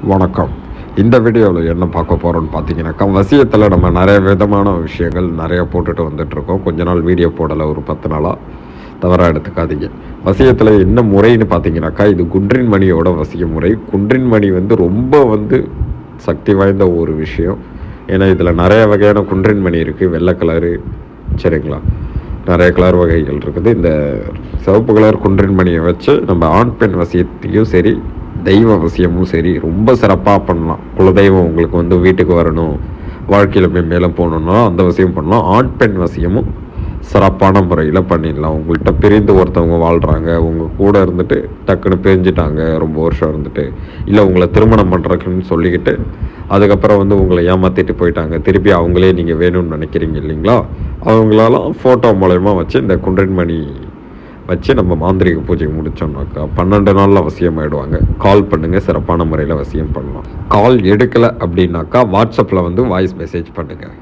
வணக்கம். இந்த வீடியோவில் என்ன பார்க்க போகிறோன்னு பார்த்தீங்கன்னாக்கா, வசியத்தில் நம்ம நிறைய விதமான விஷயங்கள் நிறைய போட்டுட்டு வந்துட்டுருக்கோம். கொஞ்ச நாள் வீடியோ போடலை, ஒரு 10 நாளாக. தவறாக எடுத்துக்காதீங்க. வசியத்தில் என்ன முறைன்னு பார்த்தீங்கன்னாக்கா, இது குன்றின் மணியோட வசிய முறை. குன்றின் மணி ரொம்ப சக்தி வாய்ந்த ஒரு விஷயம். ஏன்னா இதில் நிறைய வகையான குன்றின் மணி இருக்குது. வெள்ளை கலரு, சரிங்களா, நிறைய கலர் வகைகள் இருக்குது. இந்த சிவப்பு கலர் குன்றின் மணியை வச்சு நம்ம ஆண் பெண் வசியத்தையும் சரி, தெய்வ அவசியமும் சரி ரொம்ப சிறப்பாக பண்ணலாம். குலதெய்வம் உங்களுக்கு வீட்டுக்கு வரணும், வாழ்க்கையில் மேலே போகணுன்னா அந்த வசியம் பண்ணலாம். ஆண் பெண் வசியமும் சிறப்பான முறையில் பண்ணிடலாம். உங்கள்கிட்ட பிரிந்து ஒருத்தவங்க வாழ்கிறாங்க, உங்கள் கூட இருந்துட்டு டக்குன்னு பிரிஞ்சுட்டாங்க ரொம்ப வருஷம் இருந்துட்டு, இல்லை உங்களை திருமணம் பண்ணுறக்குன்னு சொல்லிக்கிட்டு அதுக்கப்புறம் உங்களை ஏமாற்றிட்டு போயிட்டாங்க, திருப்பி அவங்களே நீங்கள் வேணும்னு நினைக்கிறீங்க இல்லைங்களா, அவங்களாலாம் ஃபோட்டோ மூலயமா வச்சு இந்த குன்றன்மணி வச்சு நம்ம மாந்திரிக பூஜை முடித்தோம்னாக்கா 12 நாளில் அவசியம் ஆகிடுவாங்க. கால் பண்ணுங்கள், சிறப்பான முறையில் அவசியம் பண்ணலாம். கால் எடுக்கலை அப்படின்னாக்கா வாட்ஸ்அப்பில் வாய்ஸ் மெசேஜ் பண்ணுங்கள்.